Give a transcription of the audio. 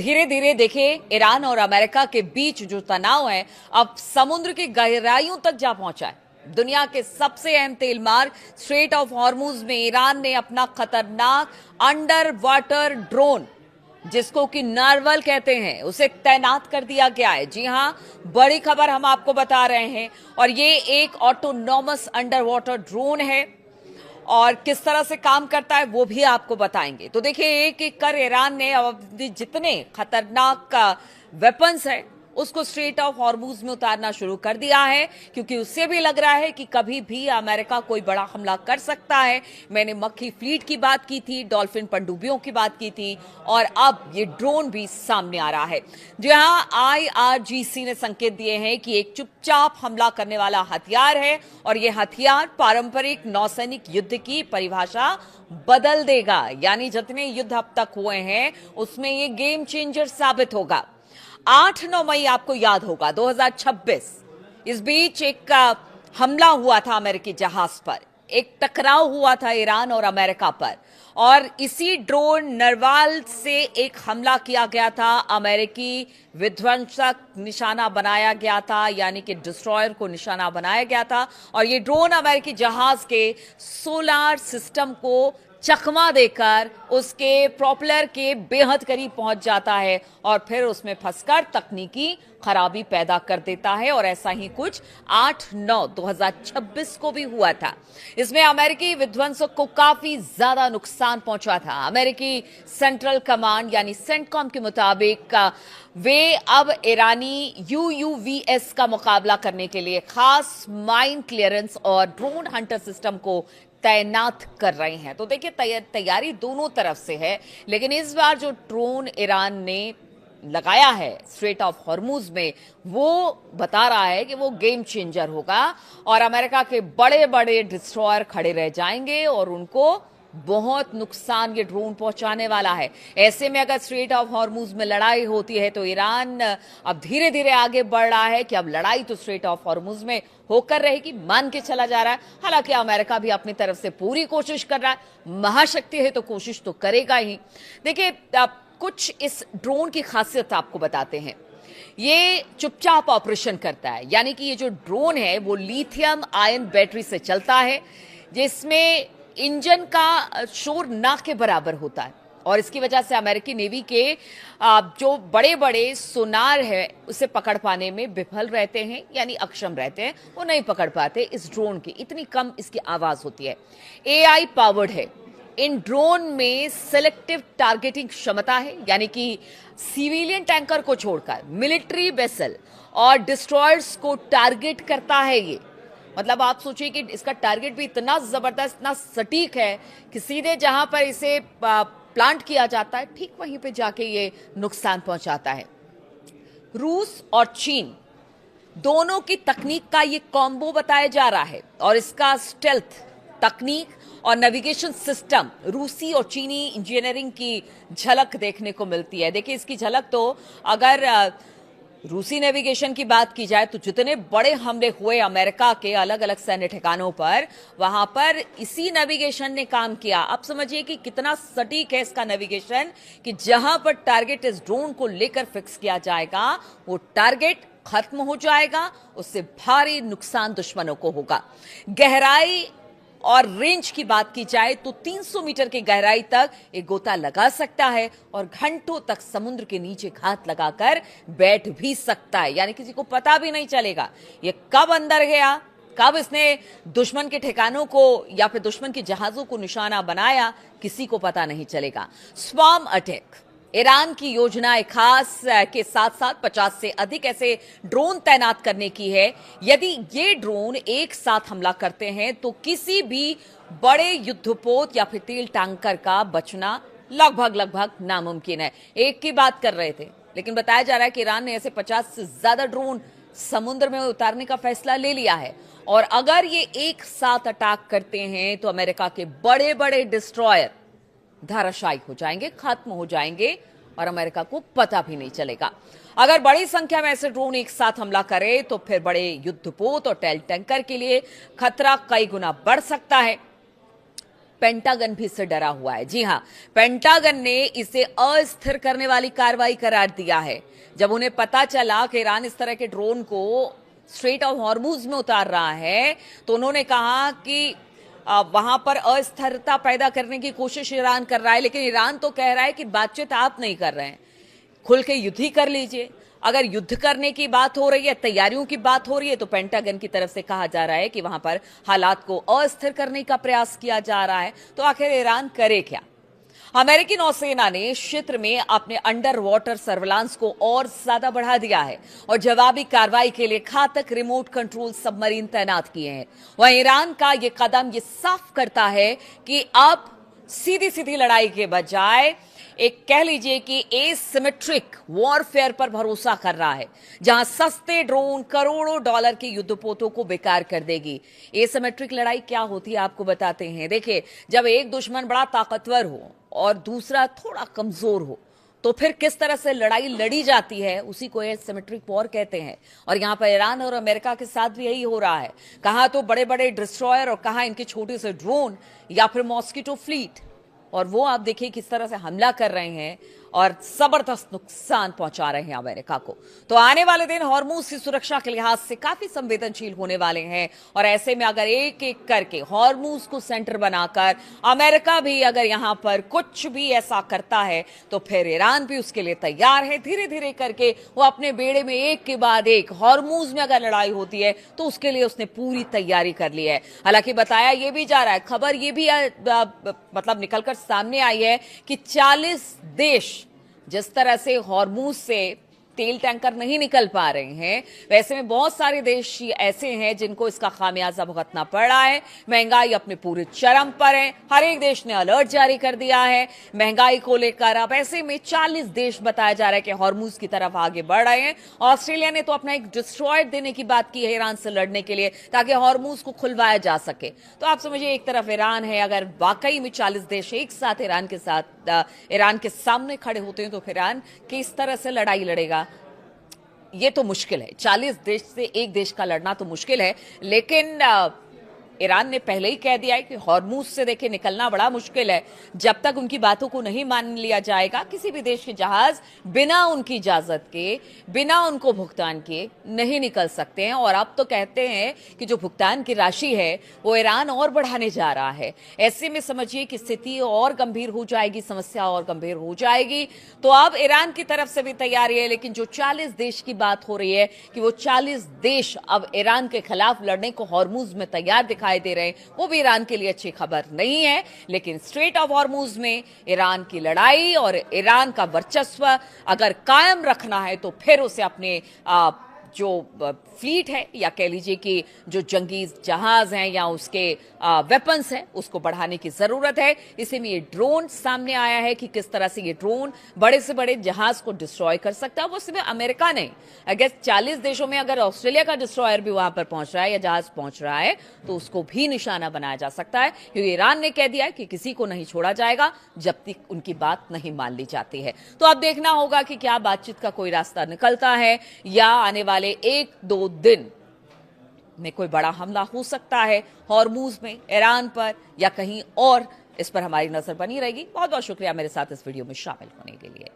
धीरे धीरे देखिए ईरान और अमेरिका के बीच जो तनाव है अब समुद्र की गहराइयों तक जा पहुंचा है। दुनिया के सबसे अहम तेल मार्ग स्ट्रेट ऑफ हॉर्मुज में ईरान ने अपना खतरनाक अंडर वाटर ड्रोन, जिसको कि नार्वल कहते हैं, उसे तैनात कर दिया गया है। जी हां, बड़ी खबर हम आपको बता रहे हैं और ये एक ऑटोनॉमस अंडर वाटर ड्रोन है और किस तरह से काम करता है वो भी आपको बताएंगे। तो देखिए, एक एक कर ईरान ने अब जितने खतरनाक वेपन्स है उसको स्ट्रेट ऑफ हॉर्मुज में उतारना शुरू कर दिया है, क्योंकि उससे भी लग रहा है कि कभी भी अमेरिका कोई बड़ा हमला कर सकता है। मैंने मक्खी फ्लीट की बात की थी, डॉल्फिन पनडुब्बियों की बात की थी और अब ये ड्रोन भी सामने आ रहा है। जहां IRGC ने संकेत दिए हैं कि एक चुपचाप हमला करने वाला हथियार है और ये हथियार पारंपरिक नौसैनिक युद्ध की परिभाषा बदल देगा। यानी जितने युद्ध अब तक हुए हैं उसमें ये गेम चेंजर साबित होगा। 8-9 मई आपको याद होगा 2026, इस बीच एक हमला हुआ था अमेरिकी जहाज पर, एक टकराव हुआ था ईरान और अमेरिका पर और इसी ड्रोन नरवाल से एक हमला किया गया था। अमेरिकी विध्वंसक निशाना बनाया गया था, यानी कि डिस्ट्रॉयर को निशाना बनाया गया था और ये ड्रोन अमेरिकी जहाज के सोलार सिस्टम को चकमा देकर उसके प्रोपेलर के बेहद करीब पहुंच जाता है और फिर उसमें फंसकर तकनीकी खराबी पैदा कर देता है। और ऐसा ही कुछ 8-9-2026 को भी हुआ था। इसमें अमेरिकी विध्वंसक को काफी ज्यादा नुकसान पहुंचा था। अमेरिकी सेंट्रल कमांड यानी सेंटकॉम के मुताबिक वे अब ईरानी UUVs का मुकाबला करने के लिए खास माइन क्लियरेंस और ड्रोन हंटर सिस्टम को तैनात कर रहे हैं। तो देखिए, तैयारी दोनों तरफ से है, लेकिन इस बार जो ड्रोन ईरान ने लगाया है स्ट्रेट ऑफ हॉर्मुज में, वो बता रहा है कि वो गेम चेंजर होगा और अमेरिका के बड़े बड़े डिस्ट्रॉयर खड़े रह जाएंगे और उनको बहुत नुकसान ये ड्रोन पहुंचाने वाला है। ऐसे में अगर स्ट्रेट ऑफ हॉर्मुज में लड़ाई होती है तो ईरान अब धीरे धीरे आगे बढ़ रहा है कि अब लड़ाई तो स्ट्रेट ऑफ हॉर्मुज में होकर रहेगी, मान के चला जा रहा है। हालांकि अमेरिका भी अपनी तरफ से पूरी कोशिश कर रहा है, महाशक्ति है तो कोशिश तो करेगा ही। देखिए, कुछ इस ड्रोन की खासियत आपको बताते हैं। ये चुपचाप ऑपरेशन करता है, यानी कि ये जो ड्रोन है वो लिथियम आयन बैटरी से चलता है, जिसमें इंजन का शोर ना के बराबर होता है और इसकी वजह से अमेरिकी नेवी के जो बड़े बड़े सोनार है उसे पकड़ पाने में विफल रहते हैं, यानी अक्षम रहते हैं, वो नहीं पकड़ पाते इस ड्रोन की, इतनी कम इसकी आवाज होती है। AI पावर्ड है। इन ड्रोन में सिलेक्टिव टारगेटिंग क्षमता है, यानी कि सिविलियन टैंकर को छोड़कर मिलिट्री वेसल और डिस्ट्रॉयर्स को टारगेट करता है ये। मतलब आप सोचिए कि इसका टारगेट भी इतना जबरदस्त, इतना सटीक है कि सीधे जहां पर इसे प्लांट किया जाता है ठीक वहीं पे जाके ये नुकसान पहुंचाता है। रूस और चीन दोनों की तकनीक का ये कॉम्बो बताया जा रहा है और इसका स्टेल्थ तकनीक और नेविगेशन सिस्टम, रूसी और चीनी इंजीनियरिंग की झलक देखने को मिलती है। देखिए, इसकी झलक तो अगर रूसी नेविगेशन की बात की जाए तो जितने बड़े हमले हुए अमेरिका के अलग अलग सैन्य ठिकानों पर, वहां पर इसी नेविगेशन ने काम किया। अब समझिए कि कितना सटीक है इसका नेविगेशन कि जहां पर टारगेट इस ड्रोन को लेकर फिक्स किया जाएगा वो टारगेट खत्म हो जाएगा, उससे भारी नुकसान दुश्मनों को होगा। गहराई और रेंज की बात की जाए तो 300 मीटर की गहराई तक एक गोता लगा सकता है और घंटों तक समुद्र के नीचे घात लगाकर बैठ भी सकता है, यानी किसी को पता भी नहीं चलेगा ये कब अंदर गया, कब इसने दुश्मन के ठिकानों को या फिर दुश्मन के जहाजों को निशाना बनाया, किसी को पता नहीं चलेगा। स्वार्म अटैक, ईरान की योजना एक खास के साथ साथ 50 से अधिक ऐसे ड्रोन तैनात करने की है। यदि ये ड्रोन एक साथ हमला करते हैं तो किसी भी बड़े युद्धपोत या फिर तेल टैंकर का बचना लगभग नामुमकिन है। एक की बात कर रहे थे, लेकिन बताया जा रहा है कि ईरान ने ऐसे 50 से ज्यादा ड्रोन समुद्र में उतारने का फैसला ले लिया है और अगर ये एक साथ अटैक करते हैं तो अमेरिका के बड़े बड़े डिस्ट्रॉयर धाराशायी हो जाएंगे, खत्म हो जाएंगे और अमेरिका को पता भी नहीं चलेगा। अगर बड़ी संख्या में ऐसे ड्रोन एक साथ हमला करे तो फिर बड़े युद्धपोत और तेल टैंकर के लिए खतरा कई गुना बढ़ सकता है। पेंटागन भी इससे डरा हुआ है। जी हां, पेंटागन ने इसे अस्थिर करने वाली कार्रवाई करार दिया है। जब उन्हें पता चला कि ईरान इस तरह के ड्रोन को स्ट्रेट ऑफ हॉर्मुज में उतार रहा है, तो उन्होंने कहा कि वहां पर अस्थिरता पैदा करने की कोशिश ईरान कर रहा है। लेकिन ईरान तो कह रहा है कि बातचीत आप नहीं कर रहे हैं, खुल के युद्ध ही कर लीजिए। अगर युद्ध करने की बात हो रही है, तैयारियों की बात हो रही है, तो पेंटागन की तरफ से कहा जा रहा है कि वहां पर हालात को अस्थिर करने का प्रयास किया जा रहा है। तो आखिर ईरान करे क्या? अमेरिकी नौसेना ने इस क्षेत्र में अपने अंडर वाटर सर्विलांस को और ज्यादा बढ़ा दिया है और जवाबी कार्रवाई के लिए घातक रिमोट कंट्रोल सबमरीन तैनात किए हैं। वहीं ईरान का यह कदम यह साफ करता है कि अब सीधी सीधी लड़ाई के बजाय एक कह लीजिए कि एसिमेट्रिक वॉरफेयर पर भरोसा कर रहा है, जहां सस्ते ड्रोन करोड़ों डॉलर के युद्धपोतों को बेकार कर देगी। एसिमेट्रिक लड़ाई क्या होती है आपको बताते हैं। देखिए, जब एक दुश्मन बड़ा ताकतवर हो और दूसरा थोड़ा कमजोर हो, तो फिर किस तरह से लड़ाई लड़ी जाती है, उसी को एसिमेट्रिक वॉर कहते हैं। और यहां पर ईरान और अमेरिका के साथ भी यही हो रहा है। कहां तो बड़े बड़े डिस्ट्रॉयर और कहां इनके छोटे से ड्रोन या फिर मॉस्किटो फ्लीट, और वो आप देखिए किस तरह से हमला कर रहे हैं और जबरदस्त नुकसान पहुंचा रहे हैं अमेरिका को। तो आने वाले दिन हॉर्मुज की सुरक्षा के लिहाज से काफी संवेदनशील होने वाले हैं। और ऐसे में अगर एक एक करके हॉर्मुज को सेंटर बनाकर अमेरिका भी अगर यहां पर कुछ भी ऐसा करता है, तो फिर ईरान भी उसके लिए तैयार है। धीरे धीरे करके वो अपने बेड़े में एक के बाद एक, हॉर्मुज में अगर लड़ाई होती है तो उसके लिए उसने पूरी तैयारी कर ली है। हालांकि बताया यह भी जा रहा है, खबर यह भी मतलब निकलकर सामने आई है कि 40 देश जिस तरह से हॉर्मुज से तेल टैंकर नहीं निकल पा रहे हैं, वैसे में बहुत सारे देश ऐसे हैं जिनको इसका खामियाजा भुगतना पड़ रहा है। महंगाई अपने पूरे चरम पर है, हर एक देश ने अलर्ट जारी कर दिया है महंगाई को लेकर। अब ऐसे में 40 देश बताया जा रहा है कि हॉर्मुज की तरफ आगे बढ़ रहे हैं। ऑस्ट्रेलिया ने तो अपना एक डिस्ट्रॉयर देने की बात की है ईरान से लड़ने के लिए, ताकि हॉर्मुज को खुलवाया जा सके। तो आप समझिए, एक तरफ ईरान है, अगर वाकई में 40 देश एक साथ ईरान के सामने खड़े होते हैं, तो फिर ईरान किस तरह से लड़ाई लड़ेगा, ये तो मुश्किल है। 40 देश से एक देश का लड़ना तो मुश्किल है। लेकिन ईरान ने पहले ही कह दिया है कि हॉर्मुज से देखिए निकलना बड़ा मुश्किल है। जब तक उनकी बातों को नहीं मान लिया जाएगा, किसी भी देश के जहाज बिना उनकी इजाजत के, बिना उनको भुगतान किए नहीं निकल सकते हैं। और अब तो कहते हैं कि जो भुगतान की राशि है वो ईरान और बढ़ाने जा रहा है। ऐसे में समझिए कि स्थिति और गंभीर हो जाएगी, समस्या और गंभीर हो जाएगी। तो अब ईरान की तरफ से भी तैयारी है, लेकिन जो 40 देश की बात हो रही है कि वो 40 देश अब ईरान के खिलाफ लड़ने को हॉर्मुज में तैयार दिखाई दे रहे हैं, वो भी ईरान के लिए अच्छी खबर नहीं है। लेकिन स्ट्रेट ऑफ हॉर्मुज में ईरान की लड़ाई और ईरान का वर्चस्व अगर कायम रखना है, तो फिर उसे अपने जो फ्लीट है, या कह लीजिए कि जो जंगी जहाज हैं या उसके वेपन्स हैं, उसको बढ़ाने की जरूरत है। इसी में ये ड्रोन सामने आया है कि किस तरह से ये ड्रोन बड़े से बड़े जहाज को डिस्ट्रॉय कर सकता है। वो सिर्फ अमेरिका नहीं, अगर 40 देशों में अगर ऑस्ट्रेलिया का डिस्ट्रॉयर भी वहां पर पहुंच रहा है या जहाज पहुंच रहा है, तो उसको भी निशाना बनाया जा सकता है। क्योंकि ईरान ने कह दिया है कि किसी को नहीं छोड़ा जाएगा जब तक उनकी बात नहीं मान ली जाती है। तो अब देखना होगा कि क्या बातचीत का कोई रास्ता निकलता है, या आने वाले 1-2 दिन में कोई बड़ा हमला हो सकता है हॉर्मुज में, ईरान पर या कहीं और। इस पर हमारी नजर बनी रहेगी। बहुत बहुत शुक्रिया मेरे साथ इस वीडियो में शामिल होने के लिए।